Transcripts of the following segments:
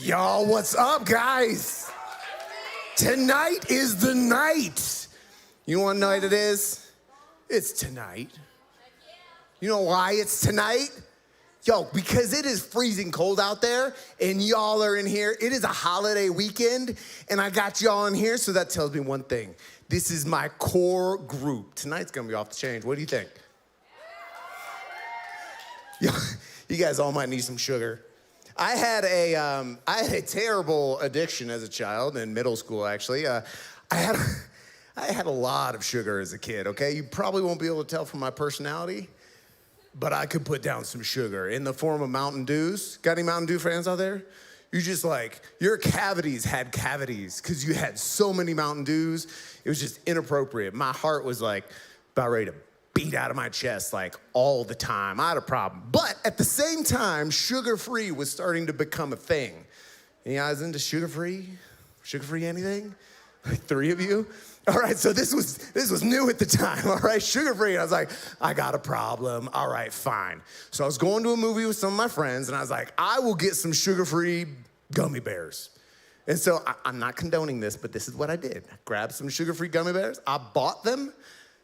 Y'all, what's up, guys? Tonight is the night. You know what night it is? It's tonight. You know why it's tonight? Yo, because it is freezing cold out there, and y'all are in here. It is a holiday weekend, and I got y'all in here, so that tells me one thing. This is my core group. Tonight's gonna be off the chain. What do you think? Yo, you guys all might need some sugar. I had a terrible addiction as a child in middle school, actually. I had a lot of sugar as a kid, okay? You probably won't be able to tell from my personality, but I could put down some sugar in the form of Mountain Dews. Got any Mountain Dew fans out there? You just like, your cavities had cavities because you had so many Mountain Dews. It was just inappropriate. My heart was like about ready to beat out of my chest like all the time. I had a problem. But at the same time, sugar-free was starting to become a thing. Any guys into sugar-free? Sugar-free anything? Like 3 of you? All right, so this was new at the time, all right? Sugar-free. I was like, I got a problem. All right, fine. So I was going to a movie with some of my friends, and I was like, I will get some sugar-free gummy bears. And so I'm not condoning this, but this is what I did. I grabbed some sugar-free gummy bears. I bought them,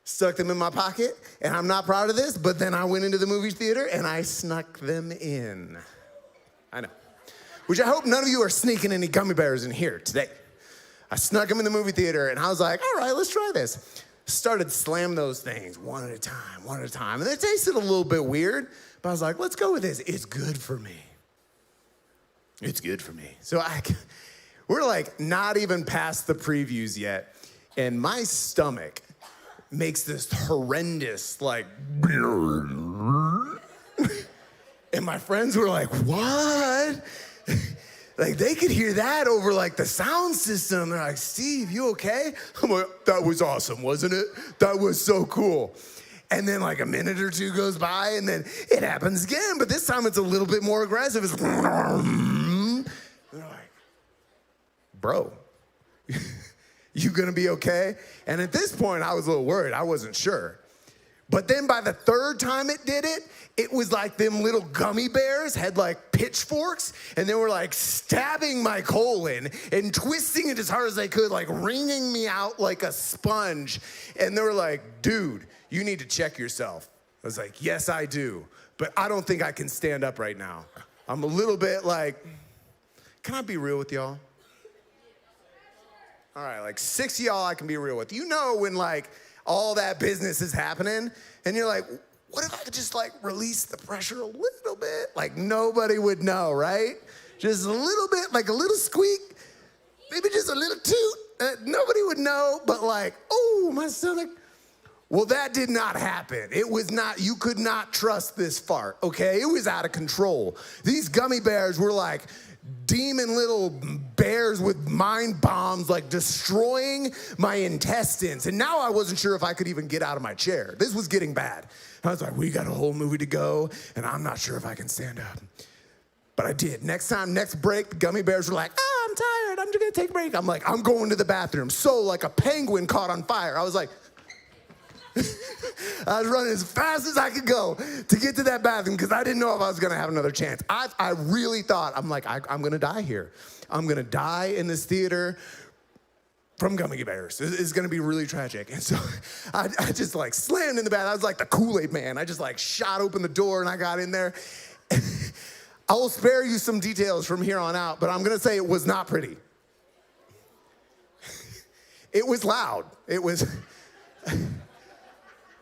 stuck them in my pocket, and I'm not proud of this, but then I went into the movie theater and I snuck them in. I know. Which I hope none of you are sneaking any gummy bears in here today. I snuck them in the movie theater and I was like, all right, let's try this. Started slamming those things one at a time. And they tasted a little bit weird, but I was like, let's go with this. It's good for me. It's good for me. So we're like not even past the previews yet, and my stomach makes this horrendous, like, and my friends were like, what? Like, they could hear that over, like, the sound system. They're like, Steve, you okay? I'm like, that was awesome, wasn't it? That was so cool. And then, like, a minute or two goes by, and then it happens again, but this time it's a little bit more aggressive. It's, and they're like, bro, you gonna be okay? And at this point, I was a little worried. I wasn't sure. But then by the 3rd time it did it, it was like them little gummy bears had like pitchforks, and they were like stabbing my colon and twisting it as hard as they could, like wringing me out like a sponge. And they were like, dude, you need to check yourself. I was like, yes, I do. But I don't think I can stand up right now. I'm a little bit like, can I be real with y'all? All right, like 6 of y'all I can be real with. You know when like all that business is happening and you're like, what if I could just like release the pressure a little bit? Like nobody would know, right? Just a little bit, like a little squeak, maybe just a little toot. Nobody would know, but like, oh, my stomach. Well, that did not happen. It was not, you could not trust this fart, okay? It was out of control. These gummy bears were like demon little bears with mind bombs, like destroying my intestines. And now I wasn't sure if I could even get out of my chair. This was getting bad. I was like, we got a whole movie to go, and I'm not sure if I can stand up. But I did. Next break, the gummy bears were like, oh, I'm tired. I'm just gonna take a break. I'm like, I'm going to the bathroom. So like a penguin caught on fire. I was like, I was running as fast as I could go to get to that bathroom because I didn't know if I was gonna have another chance. I really thought, I'm like, I'm gonna die here. I'm gonna die in this theater from gummy bears. It's gonna be really tragic. And so I just like slammed in the bathroom. I was like the Kool-Aid man. I just like shot open the door and I got in there. I will spare you some details from here on out, but I'm gonna say it was not pretty. It was loud.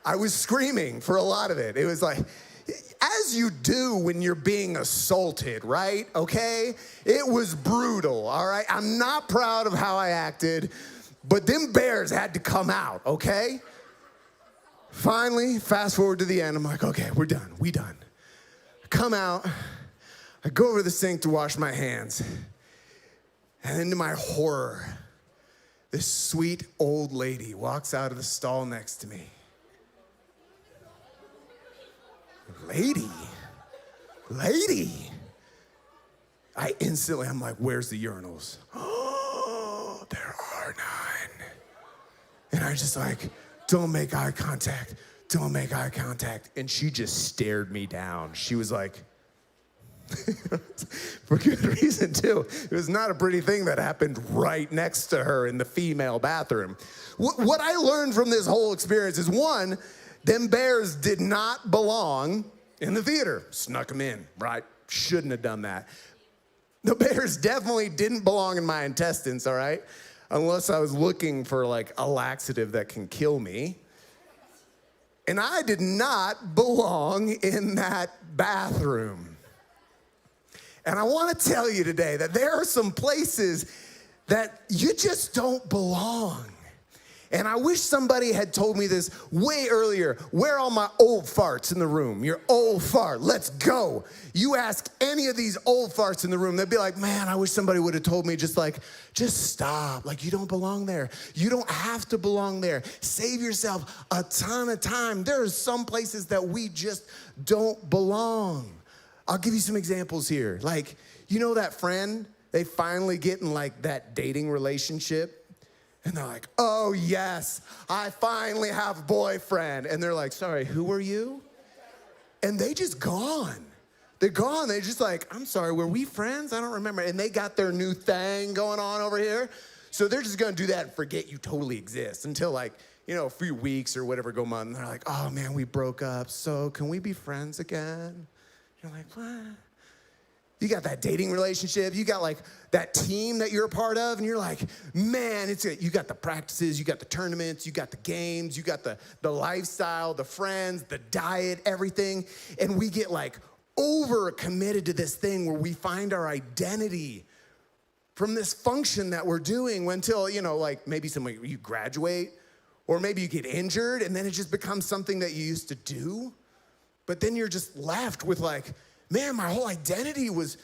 I was screaming for a lot of it. It was like, as you do when you're being assaulted, right? Okay? It was brutal, all right? I'm not proud of how I acted, but them bears had to come out, okay? Finally, fast forward to the end, I'm like, okay, we done. I come out, I go over to the sink to wash my hands, and then to my horror, this sweet old lady walks out of the stall next to me. Lady. I'm like, where's the urinals? Oh, there are none. And I just like, don't make eye contact. And she just stared me down. She was like, For good reason, too. It was not a pretty thing that happened right next to her in the female bathroom. What I learned from this whole experience is, one, them bears did not belong in the theater. Snuck them in, right? Shouldn't have done that. The bears definitely didn't belong in my intestines, all right? Unless I was looking for like a laxative that can kill me. And I did not belong in that bathroom. And I want to tell you today that there are some places that you just don't belong. And I wish somebody had told me this way earlier. Where are all my old farts in the room? Your old fart, let's go. You ask any of these old farts in the room, they'd be like, man, I wish somebody would have told me just stop. Like, you don't belong there. You don't have to belong there. Save yourself a ton of time. There are some places that we just don't belong. I'll give you some examples here. Like, you know that friend, they finally get in like that dating relationship. And they're like, oh, yes, I finally have a boyfriend. And they're like, sorry, who are you? And they just gone. They're gone. They're just like, I'm sorry, were we friends? I don't remember. And they got their new thing going on over here. So they're just going to do that and forget you totally exist until like, you know, a few weeks or whatever go on. And they're like, oh, man, we broke up. So can we be friends again? You're like, what? You got that dating relationship. You got like that team that you're a part of. And you're like, man, you got the practices. You got the tournaments. You got the games. You got the lifestyle, the friends, the diet, everything. And we get like over committed to this thing where we find our identity from this function that we're doing until, you know, like maybe you graduate or maybe you get injured and then it just becomes something that you used to do. But then you're just left with like, man, my whole identity was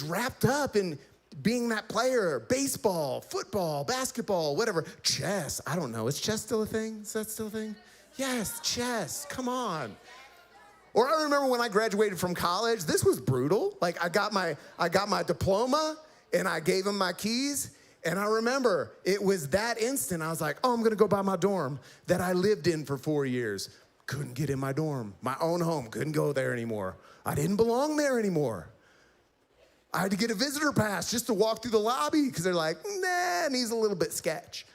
wrapped up in being that player. Baseball, football, basketball, whatever. Chess, I don't know. Is chess still a thing? Is that still a thing? Yes, chess, come on. Or I remember when I graduated from college, this was brutal. Like I got my diploma and I gave him my keys. And I remember it was that instant I was like, oh, I'm gonna go buy my dorm that I lived in for 4 years. Couldn't get in my dorm, my own home, couldn't go there anymore. I didn't belong there anymore. I had to get a visitor pass just to walk through the lobby because they're like, nah, and he's a little bit sketch.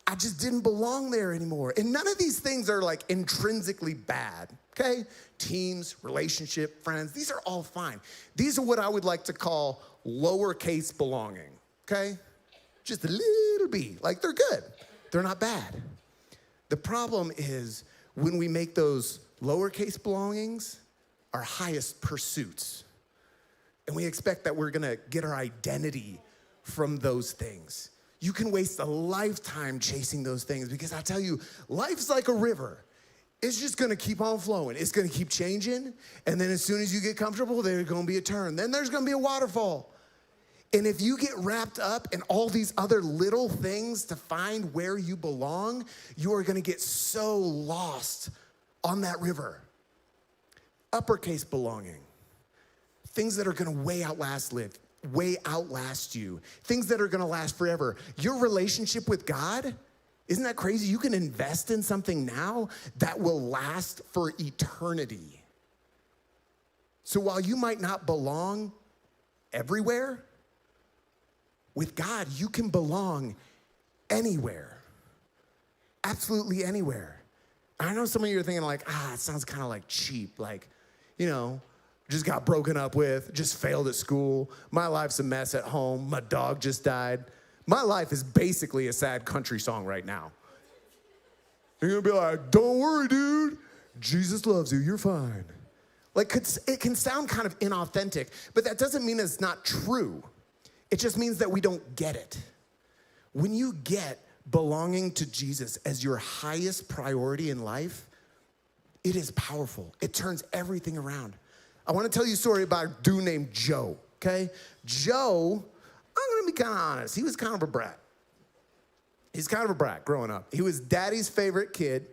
I just didn't belong there anymore. And none of these things are like intrinsically bad, okay? Teams, relationship, friends, these are all fine. These are what I would like to call lowercase belonging, okay? Just a little b, like they're good. They're not bad. The problem is when we make those lowercase belongings our highest pursuits. And we expect that we're gonna get our identity from those things. You can waste a lifetime chasing those things because I tell you, life's like a river. It's just gonna keep on flowing. It's gonna keep changing. And then as soon as you get comfortable, there's gonna be a turn. Then there's gonna be a waterfall. And if you get wrapped up in all these other little things to find where you belong, you are gonna get so lost on that river. Uppercase belonging. Things that are gonna way outlast you. Things that are gonna last forever. Your relationship with God, isn't that crazy? You can invest in something now that will last for eternity. So while you might not belong everywhere, with God, you can belong anywhere. Absolutely anywhere. I know some of you are thinking like, it sounds kind of like cheap. Like, you know, just got broken up with, just failed at school. My life's a mess at home. My dog just died. My life is basically a sad country song right now. You're gonna be like, don't worry, dude. Jesus loves you, you're fine. Like, it can sound kind of inauthentic, but that doesn't mean it's not true. It just means that we don't get it. When you get belonging to Jesus as your highest priority in life, it is powerful. It turns everything around. I want to tell you a story about a dude named Joe, okay? Joe, I'm going to be kind of honest. He was kind of a brat. He's kind of a brat growing up. He was daddy's favorite kid.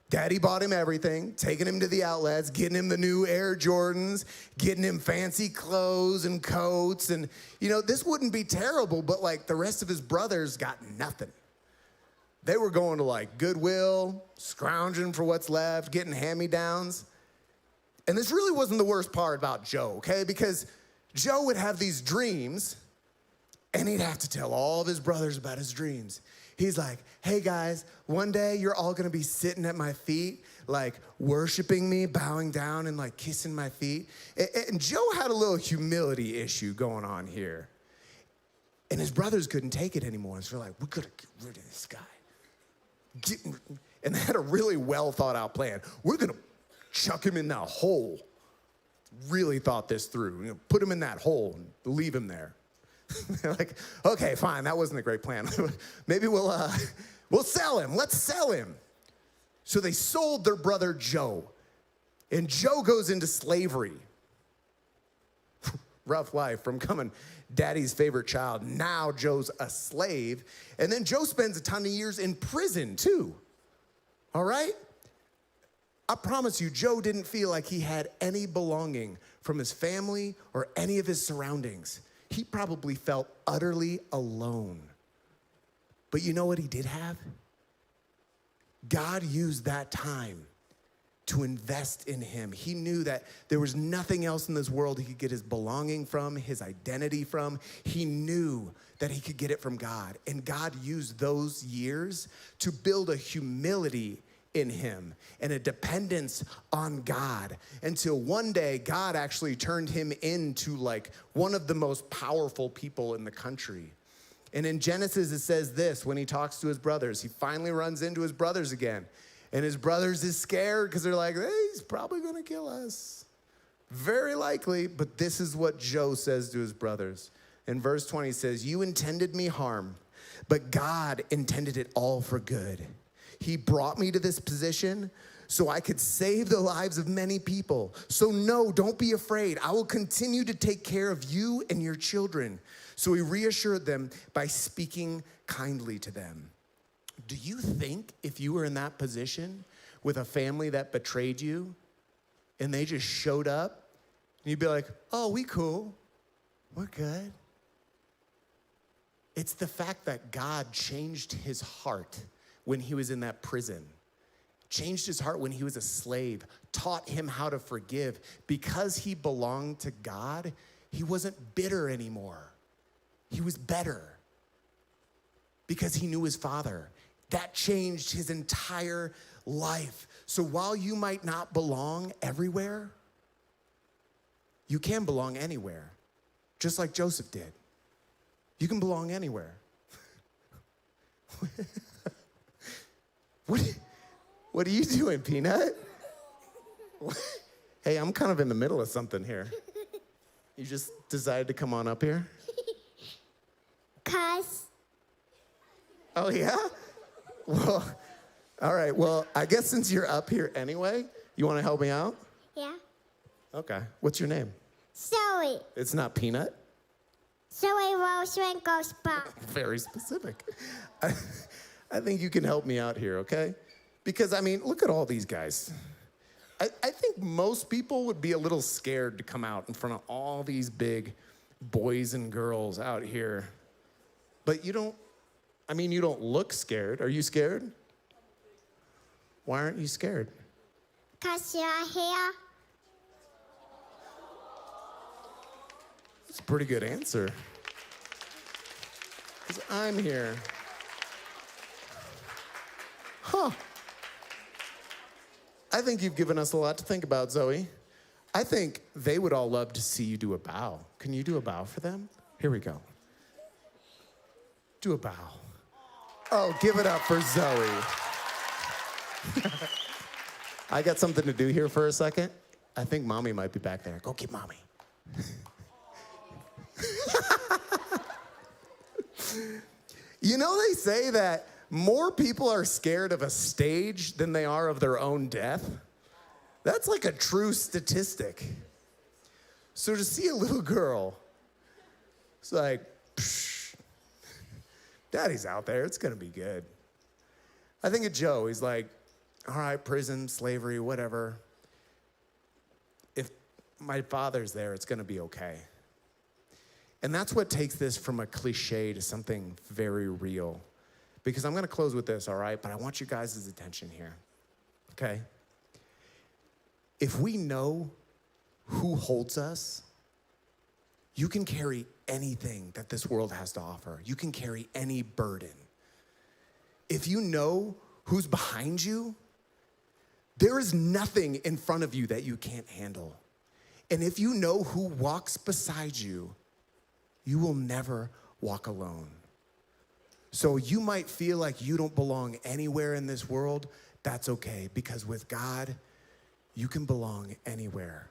Daddy bought him everything, taking him to the outlets, getting him the new Air Jordans, getting him fancy clothes and coats. And, you know, this wouldn't be terrible, but like the rest of his brothers got nothing. They were going to like Goodwill, scrounging for what's left, getting hand-me-downs. And this really wasn't the worst part about Joe, okay? Because Joe would have these dreams, and he'd have to tell all of his brothers about his dreams. He's like, hey guys, one day you're all gonna be sitting at my feet, like worshiping me, bowing down and like kissing my feet. And Joe had a little humility issue going on here. And his brothers couldn't take it anymore. So they're like, we gotta get rid of this guy. And they had a really well thought out plan. We're gonna chuck him in that hole. Really thought this through. You know, put him in that hole and leave him there. They're like, okay, fine, that wasn't a great plan. Maybe we'll sell him. Let's sell him. So they sold their brother Joe. And Joe goes into slavery. Rough life from coming daddy's favorite child. Now Joe's a slave. And then Joe spends a ton of years in prison too. All right? I promise you, Joe didn't feel like he had any belonging from his family or any of his surroundings. He probably felt utterly alone. But you know what he did have? God used that time to invest in him. He knew that there was nothing else in this world he could get his belonging from, his identity from. He knew that he could get it from God. And God used those years to build a humility in him and a dependence on God until one day God actually turned him into like one of the most powerful people in the country. And in Genesis, it says this, when he talks to his brothers, he finally runs into his brothers again. And his brothers is scared because they're like, hey, he's probably gonna kill us. Very likely, but this is what Joe says to his brothers. In verse 20, he says, you intended me harm, but God intended it all for good. He brought me to this position so I could save the lives of many people. So no, don't be afraid. I will continue to take care of you and your children. So he reassured them by speaking kindly to them. Do you think if you were in that position with a family that betrayed you and they just showed up and you'd be like, oh, we cool, we're good? It's the fact that God changed his heart when he was in that prison, changed his heart when he was a slave, taught him how to forgive. Because he belonged to God, he wasn't bitter anymore. He was better because he knew his Father. That changed his entire life. So while you might not belong everywhere, you can belong anywhere, just like Joseph did. You can belong anywhere. What are you doing, Peanut? Hey, I'm kind of in the middle of something here. You just decided to come on up here? 'Cause. Oh, yeah? Well, all right. Well, I guess since you're up here anyway, you want to help me out? Yeah. Okay. What's your name? Zoe. It's not Peanut? Zoe Rose Winkles Bob. Very specific. I think you can help me out here, okay? Because, I mean, look at all these guys. I think most people would be a little scared to come out in front of all these big boys and girls out here. But you don't look scared. Are you scared? Why aren't you scared? 'Cause you're here. That's a pretty good answer. 'Cause I'm here. Huh. I think you've given us a lot to think about, Zoe. I think they would all love to see you do a bow. Can you do a bow for them? Here we go. Do a bow. Oh, give it up for Zoe. I got something to do here for a second. I think mommy might be back there. Go get mommy. You know, they say that more people are scared of a stage than they are of their own death. That's like a true statistic. So to see a little girl, it's like, psh, daddy's out there, it's gonna be good. I think of Joe, he's like, all right, prison, slavery, whatever. If my father's there, it's gonna be okay. And that's what takes this from a cliche to something very real. Because I'm gonna close with this, all right? But I want you guys' attention here, okay? if we know who holds us, you can carry anything that this world has to offer. You can carry any burden. If you know who's behind you, there is nothing in front of you that you can't handle. And if you know who walks beside you, you will never walk alone. So you might feel like you don't belong anywhere in this world. That's okay, because with God, you can belong anywhere.